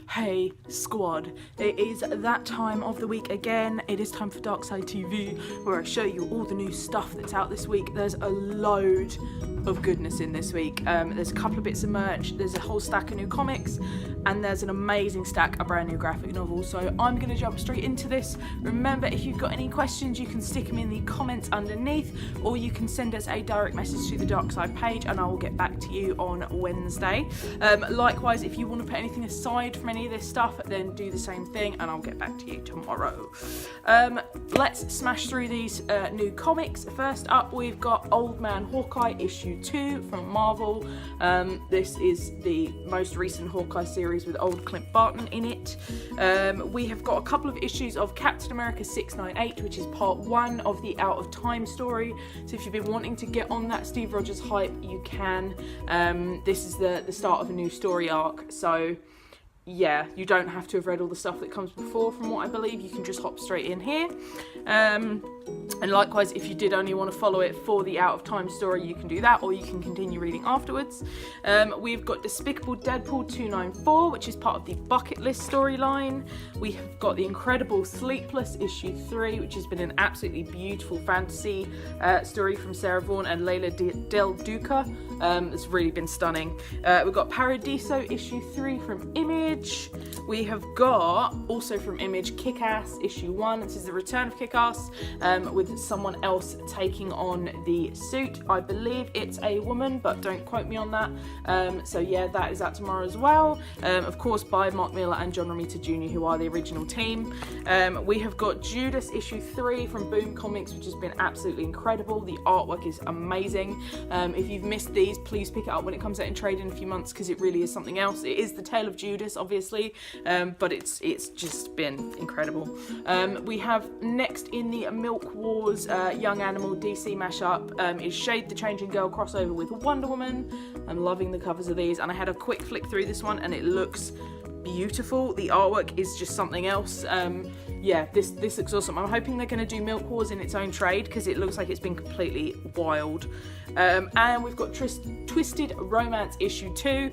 Hey squad, it is that time of the week again. It is time for Darkside TV, where I show you all the new stuff that's out this week. There's a load of goodness in this week. There's a couple of bits of merch, there's a whole stack of new comics, and there's an amazing stack of brand new graphic novels. So I'm going to jump straight into this. Remember, if you've got any questions, you can stick them in the comments underneath, or you can send us a direct message to the Darkside page and I will get back to you on Wednesday. Likewise, if you want to put anything aside from any of this stuff, then do the same thing and I'll get back to you tomorrow. Let's smash through these new comics. First up, we've got Old Man Hawkeye issue 2 from Marvel. This is the most recent Hawkeye series with old Clint Barton in it. We have got a couple of issues of Captain America 698, which is part 1 of the Out of Time story. So if you've been wanting to get on that Steve Rogers hype, you can. This is the start of a new story arc, so yeah, you don't have to have read all the stuff that comes before, from what I believe. You can just hop straight in here. And likewise, if you did only want to follow it for the Out of Time story, you can do that, or you can continue reading afterwards. We've got Despicable Deadpool 294, which is part of the Bucket List storyline. We have got the incredible Sleepless issue 3, which has been an absolutely beautiful fantasy story from Sarah Vaughan and Leila Del Duca. It's really been stunning. We've got Paradiso issue 3 from Image. We have got, also from Image, Kick-Ass issue 1. This is the return of Kick-Ass, with someone else taking on the suit. I believe it's a woman, but don't quote me on that. So yeah, that is out tomorrow as well. Of course, by Mark Millar and John Romita Jr., who are the original team. We have got Judas issue 3 from Boom Comics, which has been absolutely incredible. The artwork is amazing. If you've missed these, please pick it up when it comes out in trade in a few months, because it really is something else. It is the tale of Judas, obviously, but it's just been incredible. We have next in the Milk Wars Young Animal DC mashup is Shade the Changing Girl crossover with Wonder Woman. I'm loving the covers of these, and I had a quick flick through this one and it looks beautiful. The artwork is just something else. Yeah, this looks awesome. I'm hoping they're going to do Milk Wars in its own trade, because it looks like it's been completely wild. And we've got Twisted Romance issue 2.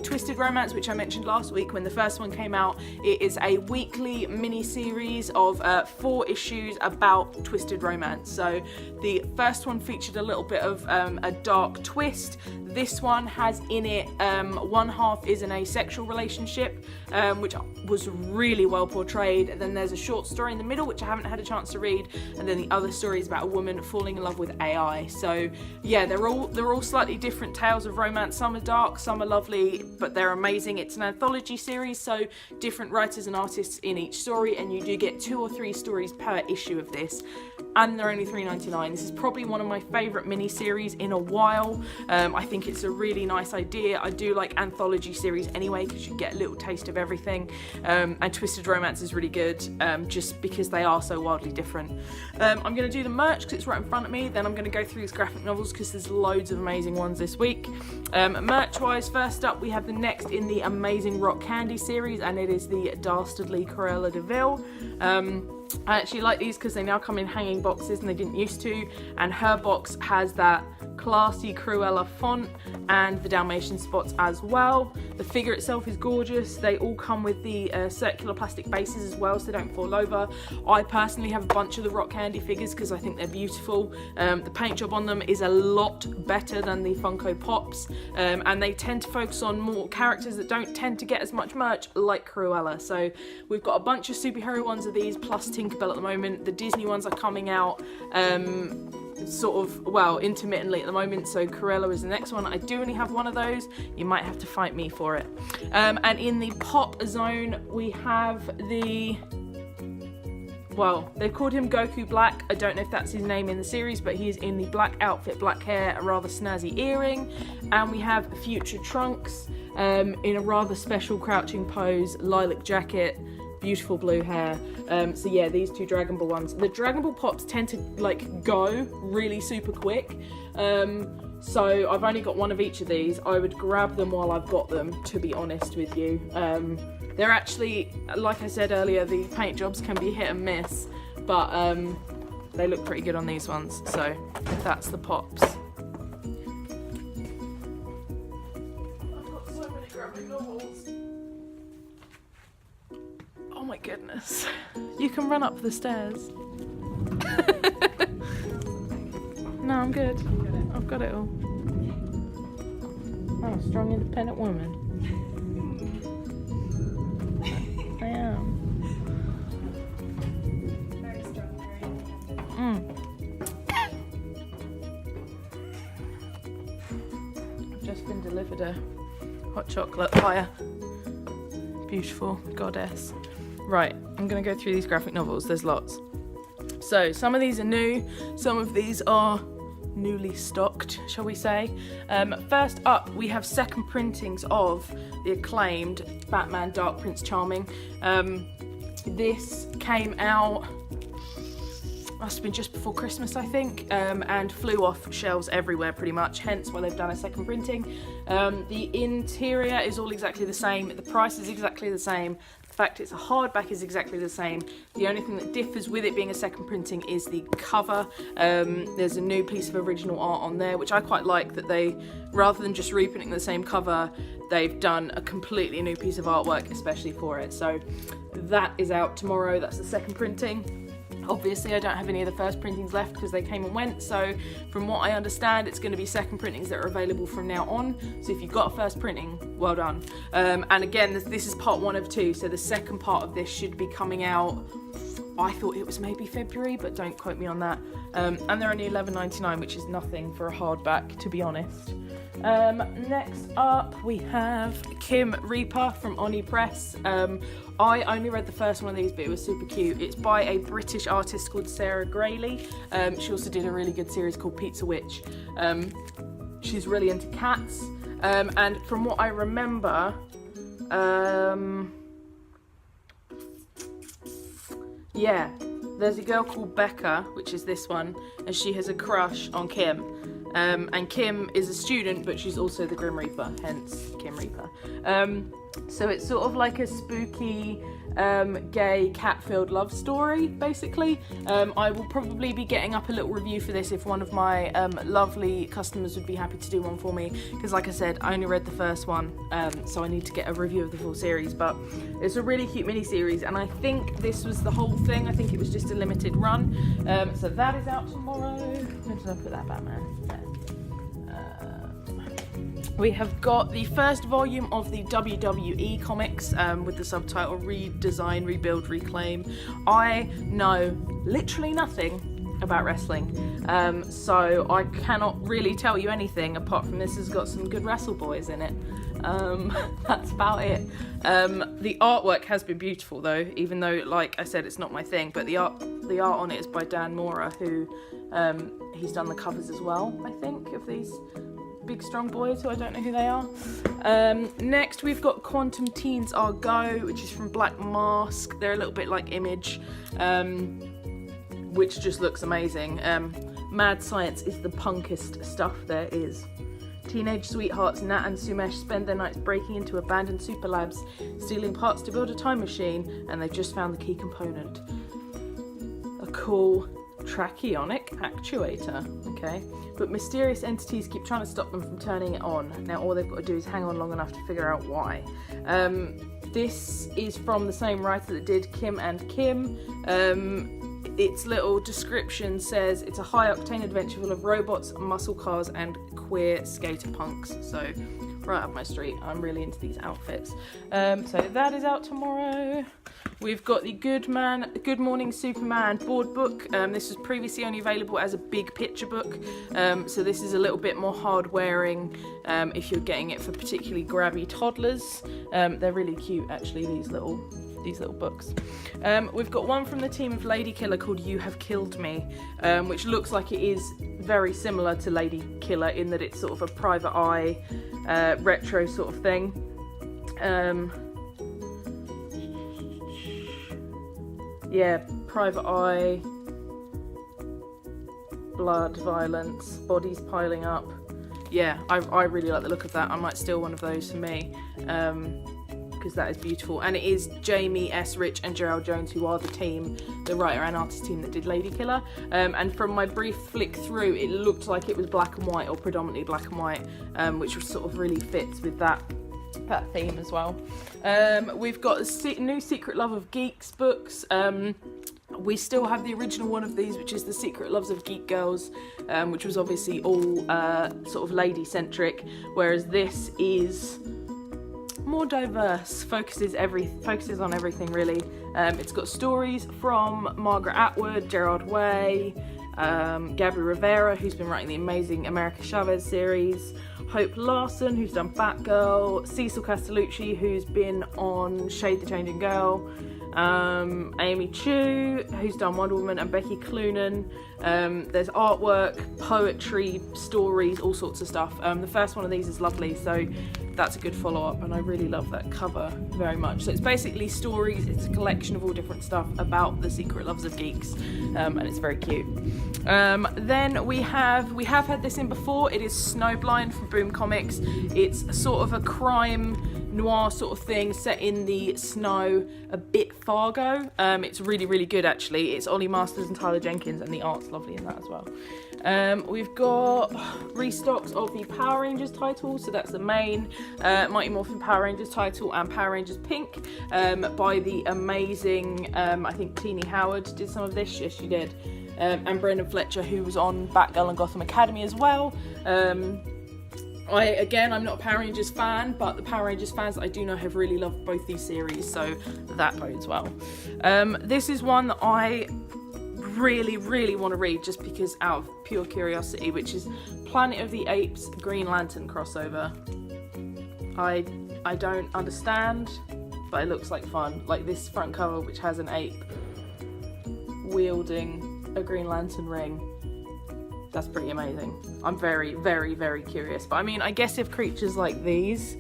Twisted Romance, which I mentioned last week when the first one came out, it is a weekly mini-series of 4 issues about Twisted Romance. So the first one featured a little bit of a dark twist. This one has in it one half is an asexual relationship, which was really well portrayed. And then there's a short story in the middle, which I haven't had a chance to read, and then the other story is about a woman falling in love with AI. So yeah, they're all slightly different tales of romance. Some are dark, some are lovely, but they're amazing. It's an anthology series, so different writers and artists in each story, and you do get 2 or 3 stories per issue of this, and they're only $3.99. This is probably one of my favourite mini-series in a while. I think it's a really nice idea. I do like anthology series anyway, because you get a little taste of everything, and Twisted Romance is really good, just because they are so wildly different. I'm going to do the merch because it's right in front of me, then I'm going to go through these graphic novels because there's loads of amazing ones this week. Merch wise, first up we have the next in the Amazing Rock Candy series, and it is the Dastardly Cruella de Vil. I actually like these because they now come in hanging boxes and they didn't used to, and her box has that classy Cruella font and the Dalmatian spots as well. The figure itself is gorgeous. They all come with the circular plastic bases as well, so they don't fall over. I personally have a bunch of the Rock Candy figures because I think they're beautiful. The paint job on them is a lot better than the Funko Pops, and they tend to focus on more characters that don't tend to get as much merch, like Cruella. So we've got a bunch of superhero ones of these, plus Tinkerbell at the moment. The Disney ones are coming out sort of, well, intermittently at the moment, so Cruella is the next one. I do only have one of those. You might have to fight me for it. And in the pop zone we have the, well, they've called him Goku Black. I don't know if that's his name in the series, but he is in the black outfit, black hair, a rather snazzy earring. And we have Future Trunks in a rather special crouching pose, lilac jacket, beautiful blue hair. So yeah, these 2 Dragon Ball ones. The Dragon Ball Pops tend to like go really super quick. So I've only got one of each of these. I would grab them while I've got them, to be honest with you. They're actually, like I said earlier, the paint jobs can be hit and miss, but they look pretty good on these ones. So that's the Pops. I've got so many graphic novels. my goodness. You can run up the stairs. No, I'm good. I've got it all. I'm a strong, independent woman. I am. Very strong, very independent. I've just been delivered a hot chocolate by a beautiful goddess. Right, I'm going to go through these graphic novels. There's lots. So some of these are new, some of these are newly stocked, shall we say. First up, we have second printings of the acclaimed Batman Dark Prince Charming. This came out, must have been just before Christmas, I think, and flew off shelves everywhere pretty much, hence why they've done a second printing. The interior is all exactly the same, the price is exactly the same. The fact it's a hardback is exactly the same. The only thing that differs with it being a second printing is the cover. There's a new piece of original art on there, which I quite like, that they, rather than just reprinting the same cover, they've done a completely new piece of artwork especially for it. So that is out tomorrow. That's the second printing. Obviously I don't have any of the first printings left because they came and went, so from what I understand it's going to be second printings that are available from now on. So if you've got a first printing, well done. And again, this is part 1 of 2, so the second part of this should be coming out, I thought it was maybe February, but don't quote me on that. And they're only $11.99, which is nothing for a hardback, to be honest. Next up we have Kim Reaper from Oni Press. I only read the first one of these, but it was super cute. It's by a British artist called Sarah Grayley. She also did a really good series called Pizza Witch. She's really into cats, and from what I remember, yeah, there's a girl called Becca, which is this one, and she has a crush on Kim. And Kim is a student, but she's also the Grim Reaper, hence Kim Reaper. So it's sort of like a spooky, gay, cat-filled love story, basically. I will probably be getting up a little review for this if one of my lovely customers would be happy to do one for me, because like I said, I only read the first one, so I need to get a review of the full series. But it's a really cute mini-series, and I think this was the whole thing. I think it was just a limited run. So that is out tomorrow. Where did I put that Batman? There. We have got the first volume of the WWE comics with the subtitle Redesign, Rebuild, Reclaim. I know literally nothing about wrestling, so I cannot really tell you anything apart from this has got some good wrestle boys in it. That's about it. The artwork has been beautiful though, even though, like I said, it's not my thing, but the art on it is by Dan Mora, who he's done the covers as well, I think, of these big strong boys who I don't know who they are. Next we've got Quantum Teens Are Go, which is from Black Mask. They're a little bit like Image, which just looks amazing. Mad science is the punkest stuff there is. Teenage sweethearts Nat and Sumesh spend their nights breaking into abandoned super labs, stealing parts to build a time machine, and they've just found the key component. A cool tracheonic actuator, okay? But mysterious entities keep trying to stop them from turning it on. Now all they've got to do is hang on long enough to figure out why. This is from the same writer that did Kim and Kim. Its little description says it's a high-octane adventure full of robots, muscle cars, and queer skater punks. So, right up my street. I'm really into these outfits. So that is out tomorrow. We've got the Good Morning Superman board book. This was previously only available as a big picture book. So this is a little bit more hard-wearing if you're getting it for particularly grabby toddlers. They're really cute, actually, these little books. We've got one from the team of Lady Killer called You Have Killed Me, which looks like it is very similar to Lady Killer in that it's sort of a private eye retro sort of thing. Yeah, private eye, blood, violence, bodies piling up. Yeah, I really like the look of that. I might steal one of those for me. Because that is beautiful, and it is Jamie S. Rich and Gerald Jones who are the team, the writer and artist team that did Lady Killer. And from my brief flick through, it looked like it was black and white, or predominantly black and white, which sort of really fits with that that theme as well. We've got a new Secret Love of Geeks books. We still have the original one of these, which is the Secret Loves of Geek Girls, which was obviously all sort of lady-centric, whereas this is more diverse, focuses on everything really. It's got stories from Margaret Atwood, Gerard Way, Gabby Rivera, who's been writing the amazing America Chavez series, Hope Larson, who's done Batgirl, Cecil Castellucci, who's been on Shade the Changing Girl, Amy Chu, who's done Wonder Woman, and Becky Cloonan. There's artwork, poetry, stories, all sorts of stuff. The first one of these is lovely, so that's a good follow-up, and I really love that cover very much. So it's basically stories, it's a collection of all different stuff about the Secret Loves of Geeks, and it's very cute. Then we have had this in before. It is Snowblind from Boom Comics. It's sort of a crime noir sort of thing set in the snow, a bit Fargo. It's really, really good actually. It's Ollie Masters and Tyler Jenkins, and the art's lovely in that as well. We've got restocks of the Power Rangers title, so that's the main Mighty Morphin Power Rangers title, and Power Rangers Pink by the amazing, I think Teenie Howard did some of this. Yes, she did. And Brendan Fletcher, who was on Batgirl and Gotham Academy as well. I'm not a Power Rangers fan, but the Power Rangers fans that I do know have really loved both these series, so that bodes well. This is one that I really, really want to read just because out of pure curiosity, which is Planet of the Apes Green Lantern crossover. I don't understand, but it looks like fun. Like this front cover, which has an ape wielding a Green Lantern ring. That's pretty amazing. I'm very, very, very curious. But I mean, I guess if creatures like these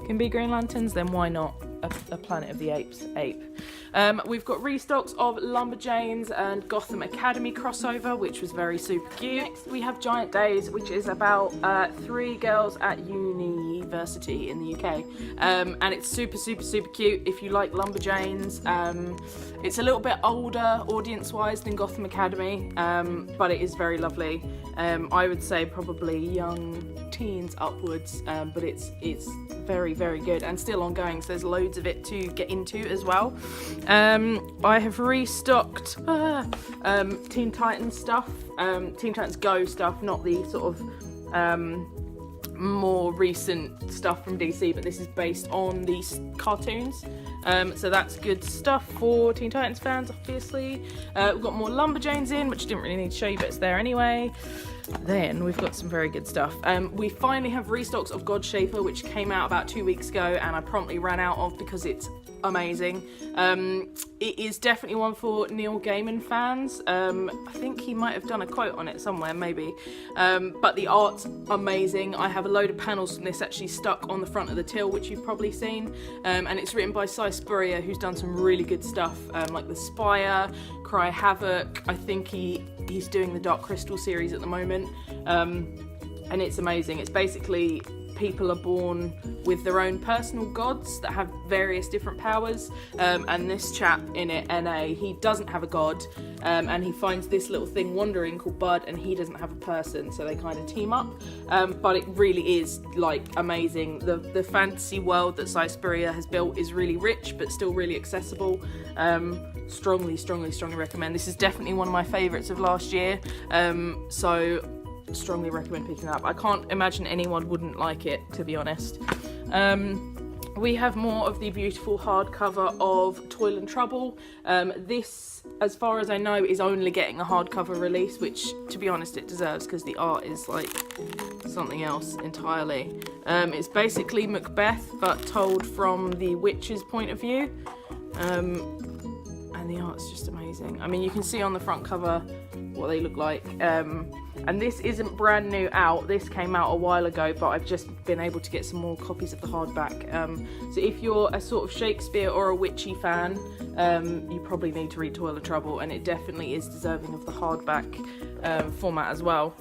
can be Green Lanterns, then why not a Planet of the Apes ape? We've got restocks of Lumberjanes and Gotham Academy crossover, which was very super cute. Next, we have Giant Days, which is about 3 girls at university in the UK. And it's super, super, super cute if you like Lumberjanes. It's a little bit older audience-wise than Gotham Academy, but it is very lovely. I would say probably young teens upwards, but it's very, very good and still ongoing, so there's loads of it to get into as well. I have restocked Teen Titans stuff, Teen Titans Go stuff, not the sort of more recent stuff from DC, but this is based on these cartoons. So that's good stuff for Teen Titans fans, obviously. We've got more Lumberjanes in, which I didn't really need to show you, but it's there anyway. Then we've got some very good stuff. We finally have restocks of Godshaper, which came out about 2 weeks ago, and I promptly ran out of because it's amazing. It is definitely one for Neil Gaiman fans. I think he might have done a quote on it somewhere, maybe. But the art's amazing. I have a load of panels from this actually stuck on the front of the till, which you've probably seen. And it's written by Cy Spurrier, who's done some really good stuff, like The Spire, Cry Havoc. I think he's doing the Dark Crystal series at the moment. And it's amazing. It's basically people are born with their own personal gods that have various different powers, and this chap in it, NA, he doesn't have a god, and he finds this little thing wandering called Bud, and he doesn't have a person, so they kind of team up. But it really is like amazing. The fantasy world that Cy Spurrier has built is really rich but still really accessible. Strongly recommend. This is definitely one of my favourites of last year, so strongly recommend picking it up. I can't imagine anyone wouldn't like it, to be honest. We have more of the beautiful hardcover of Toil and Trouble. This, as far as I know, is only getting a hardcover release, which, to be honest, it deserves because the art is like something else entirely. It's basically Macbeth, but told from the witch's point of view. And the art's just amazing. I mean, you can see on the front cover what they look like. And this isn't brand new out. This came out a while ago, but I've just been able to get some more copies of the hardback. So if you're a sort of Shakespeare or a witchy fan, you probably need to read Toil and Trouble, and it definitely is deserving of the hardback format as well.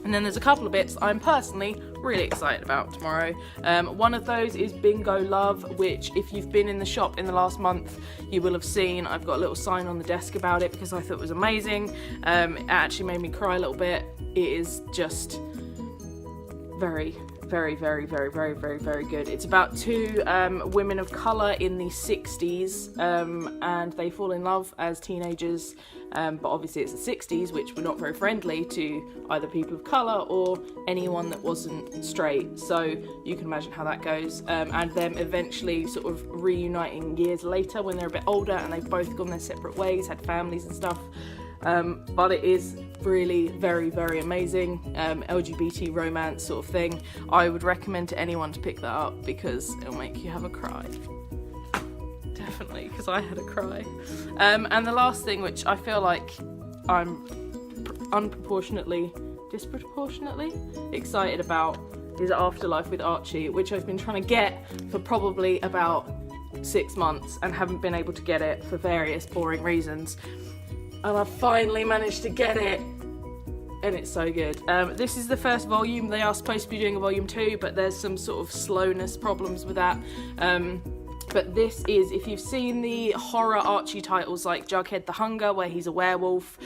And then there's a couple of bits I'm personally really excited about tomorrow. One of those is Bingo Love, which if you've been in the shop in the last month, you will have seen. I've got a little sign on the desk about it because I thought it was amazing. It actually made me cry a little bit. It is just very, very, very, very, very, very, very good. It's about two women of colour in the 60s, and they fall in love as teenagers, but obviously it's the 60s, which were not very friendly to either people of colour or anyone that wasn't straight, so you can imagine how that goes, and them eventually sort of reuniting years later when they're a bit older and they've both gone their separate ways, had families and stuff. But it is really very, very amazing, LGBT romance sort of thing. I would recommend to anyone to pick that up because it'll make you have a cry. Definitely, because I had a cry. And the last thing, which I feel like I'm disproportionately excited about, is Afterlife with Archie, which I've been trying to get for probably about 6 months and haven't been able to get it for various boring reasons. And I finally managed to get it, and it's so good. This is the first volume. They are supposed to be doing a volume 2, but there's some sort of slowness problems with that. But this is, if you've seen the horror Archie titles like Jughead the Hunger, where he's a werewolf,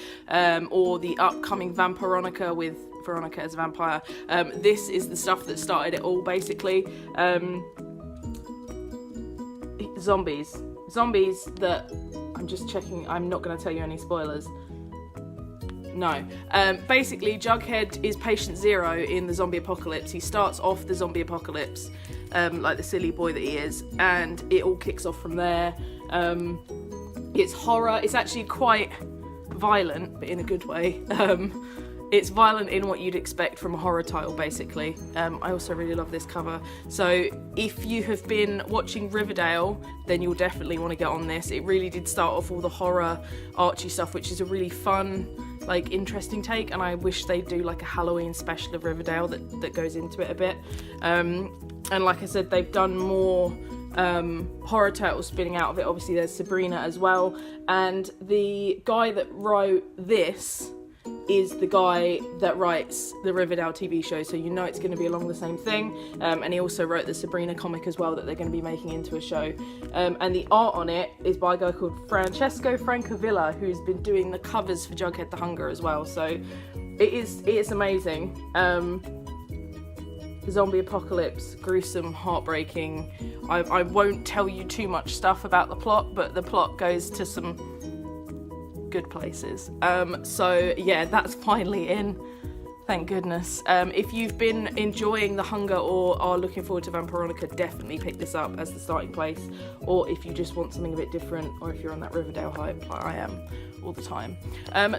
or the upcoming Vampironica with Veronica as a vampire, this is the stuff that started it all, basically. Zombies that, I'm just checking, I'm not going to tell you any spoilers. No. Basically, Jughead is patient zero in the zombie apocalypse. He starts off the zombie apocalypse, like the silly boy that he is, and it all kicks off from there. It's horror. It's actually quite violent, but in a good way. It's violent in what you'd expect from a horror title, basically. I also really love this cover. So if you have been watching Riverdale, then you'll definitely want to get on this. It really did start off all the horror Archie stuff, which is a really fun, like, interesting take, and I wish they'd do like a Halloween special of Riverdale that goes into it a bit. And like I said, they've done more horror titles spinning out of it. Obviously there's Sabrina as well, and the guy that wrote this is the guy that writes the Riverdale TV show, so you know it's going to be along the same thing. And he also wrote the Sabrina comic as well that they're going to be making into a show. And the art on it is by a guy called Francesco Francavilla, who's been doing the covers for Jughead the Hunger as well. So it is amazing. Zombie apocalypse, gruesome, heartbreaking. I won't tell you too much stuff about the plot, but the plot goes to some good places. So yeah, that's finally in, thank goodness. If you've been enjoying The Hunger or are looking forward to Vampironica, definitely pick this up as the starting place, or if you just want something a bit different, or if you're on that Riverdale hype like I am all the time.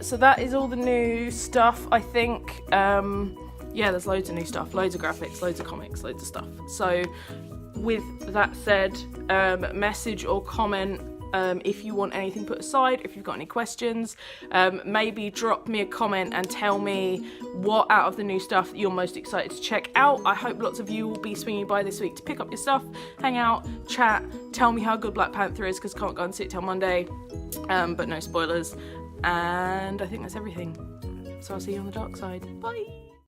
So that is all the new stuff, I think. Yeah, there's loads of new stuff, loads of graphics, loads of comics, loads of stuff. So with that said, message or comment if you want anything put aside, if you've got any questions. Maybe drop me a comment and tell me what out of the new stuff that you're most excited to check out. I hope lots of you will be swinging by this week to pick up your stuff, hang out, chat, tell me how good Black Panther is, because I can't go and see it till Monday, but no spoilers. And I think that's everything. So I'll see you on the dark side. Bye!